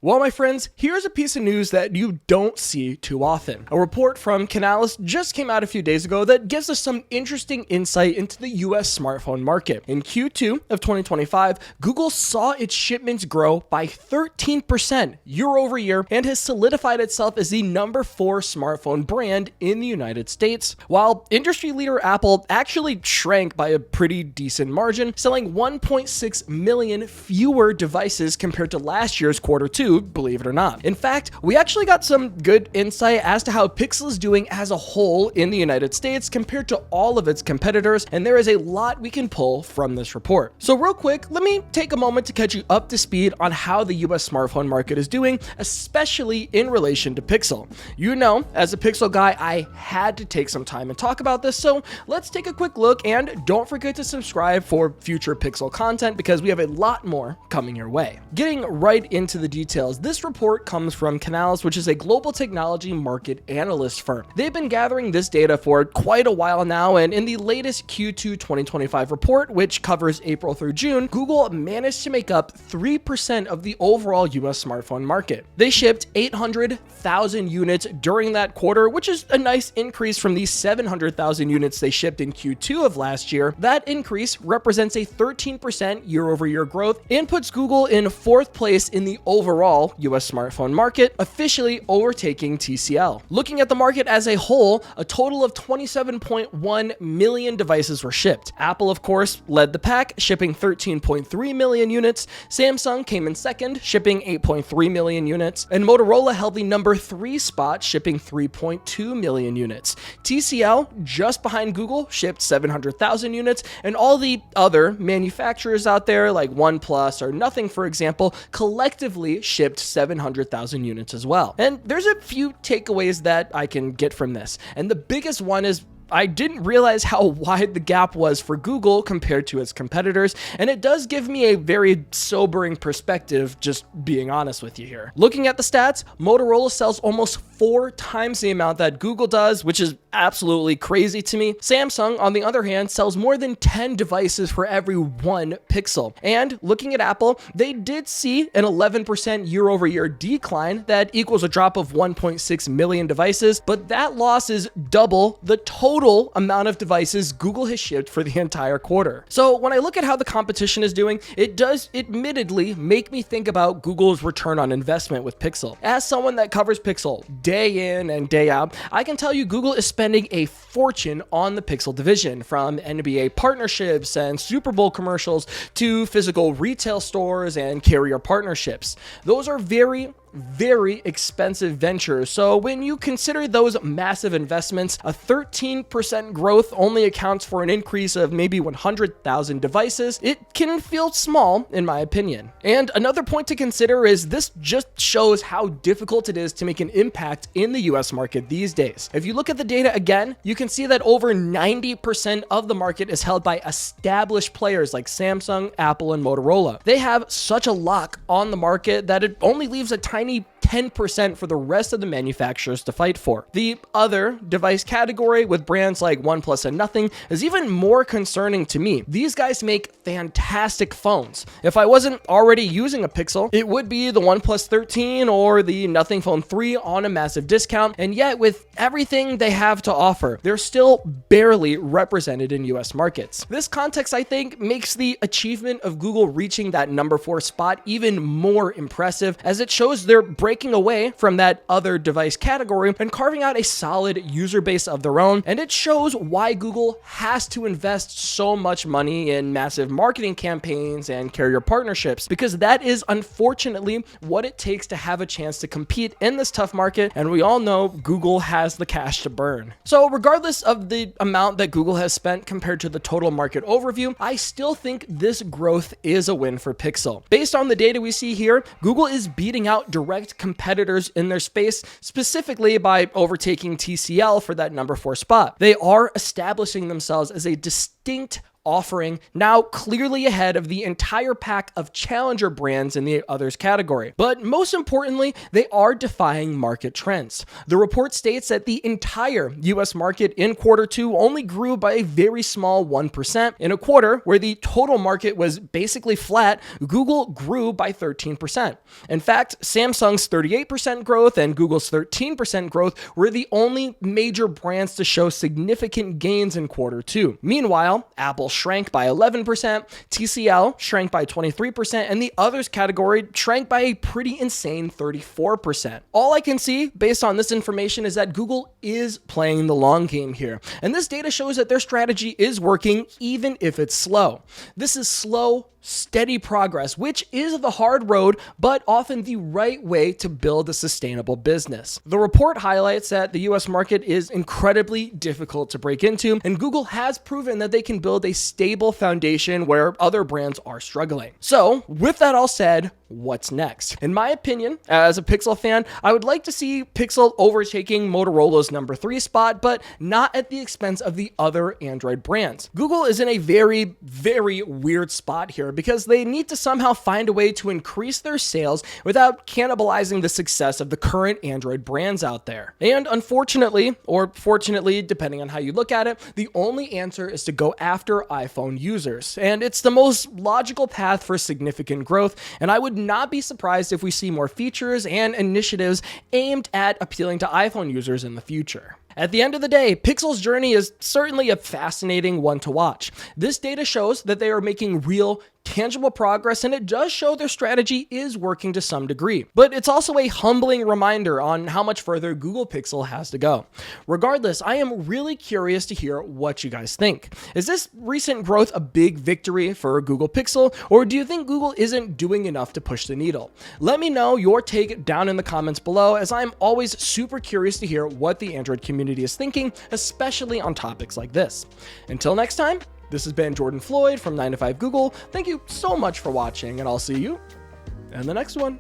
Well, my friends, here's a piece of news that you don't see too often. A report from Canalys just came out a few days ago that gives us some interesting insight into the US smartphone market. In Q2 of 2025, Google saw its shipments grow by 13% year over year and has solidified itself as the number 4 smartphone brand in the United States, while industry leader Apple actually shrank by a pretty decent margin, selling 1.6 million fewer devices compared to last year's Q2. Believe it or not. In fact, we actually got some good insight as to how Pixel is doing as a whole in the United States compared to all of its competitors, and there is a lot we can pull from this report. So real quick, let me take a moment to catch you up to speed on how the US smartphone market is doing, especially in relation to Pixel. You know, as a Pixel guy, I had to take some time and talk about this, so let's take a quick look, and don't forget to subscribe for future Pixel content because we have a lot more coming your way. Getting right into the details, this report comes from Canalys, which is a global technology market analyst firm. They've been gathering this data for quite a while now, and in the latest Q2 2025 report, which covers April through June, Google managed to make up 3% of the overall US smartphone market. They shipped 800,000 units during that quarter, which is a nice increase from the 700,000 units they shipped in Q2 of last year. That increase represents a 13% year-over-year growth and puts Google in 4th place in the overall US smartphone market, officially overtaking TCL. Looking at the market as a whole, a total of 27.1 million devices were shipped. Apple, of course, led the pack, shipping 13.3 million units. Samsung came in second, shipping 8.3 million units. And Motorola held the number 3 spot, shipping 3.2 million units. TCL, just behind Google, shipped 700,000 units. And all the other manufacturers out there, like OnePlus or Nothing, for example, collectively shipped 700,000 units as well. And there's a few takeaways that I can get from this. And the biggest one is I didn't realize how wide the gap was for Google compared to its competitors, and it does give me a very sobering perspective, just being honest with you here. Looking at the stats, Motorola sells almost 4 times the amount that Google does, which is absolutely crazy to me. Samsung, on the other hand, sells more than 10 devices for every 1 Pixel. And looking at Apple, they did see an 11% year-over-year decline that equals a drop of 1.6 million devices, but that loss is double the total amount of devices Google has shipped for the entire quarter. So when I look at how the competition is doing, it does admittedly make me think about Google's return on investment with Pixel. As someone that covers Pixel day in and day out, I can tell you Google is spending a fortune on the Pixel division, from NBA partnerships and Super Bowl commercials to physical retail stores and carrier partnerships. Those are very expensive ventures. So when you consider those massive investments, a 13% growth only accounts for an increase of maybe 100,000 devices. It can feel small, in my opinion. And another point to consider is this just shows how difficult it is to make an impact in the US market these days. If you look at the data again, you can see that over 90% of the market is held by established players like Samsung, Apple, and Motorola. They have such a lock on the market that it only leaves a tiny 10% for the rest of the manufacturers to fight for. The other device category with brands like OnePlus and Nothing is even more concerning to me. These guys make fantastic phones. If I wasn't already using a Pixel, it would be the OnePlus 13 or the Nothing Phone 3 on a massive discount, and yet with everything they have to offer, they're still barely represented in US markets. This context, I think, makes the achievement of Google reaching that number 4 spot even more impressive, as it shows they're breaking away from that other device category and carving out a solid user base of their own. And it shows why Google has to invest so much money in massive marketing campaigns and carrier partnerships, because that is unfortunately what it takes to have a chance to compete in this tough market. And we all know Google has the cash to burn. So regardless of the amount that Google has spent compared to the total market overview, I still think this growth is a win for Pixel. Based on the data we see here, Google is beating out direct competitors in their space, specifically by overtaking TCL for that number 4 spot. They are establishing themselves as a distinct offering, now clearly ahead of the entire pack of challenger brands in the others category. But most importantly, they are defying market trends. The report states that the entire US market in Q2 only grew by a very small 1%. In a quarter where the total market was basically flat, Google grew by 13%. In fact, Samsung's 38% growth and Google's 13% growth were the only major brands to show significant gains in Q2. Meanwhile, Apple shrank by 11%, TCL shrank by 23%, and the others category shrank by a pretty insane 34%. All I can see based on this information is that Google is playing the long game here, and this data shows that their strategy is working even if it's slow. This is slow, steady progress, which is the hard road, but often the right way to build a sustainable business. The report highlights that the US market is incredibly difficult to break into, and Google has proven that they can build a stable foundation where other brands are struggling. So, with that all said, what's next? In my opinion, as a Pixel fan, I would like to see Pixel overtaking Motorola's number 3 spot, but not at the expense of the other Android brands. Google is in a very, very weird spot here because they need to somehow find a way to increase their sales without cannibalizing the success of the current Android brands out there. And unfortunately, or fortunately, depending on how you look at it, the only answer is to go after iPhone users. And it's the most logical path for significant growth, and I would not be surprised if we see more features and initiatives aimed at appealing to iPhone users in the future. At the end of the day, Pixel's journey is certainly a fascinating one to watch. This data shows that they are making real, tangible progress, and it does show their strategy is working to some degree. But it's also a humbling reminder on how much further Google Pixel has to go. Regardless, I am really curious to hear what you guys think. Is this recent growth a big victory for Google Pixel, or do you think Google isn't doing enough to push the needle? Let me know your take down in the comments below, as I'm always super curious to hear what the Android community is thinking, especially on topics like this. Until next time, this has been Jordan Floyd from 9to5 Google. Thank you so much for watching, and I'll see you in the next one.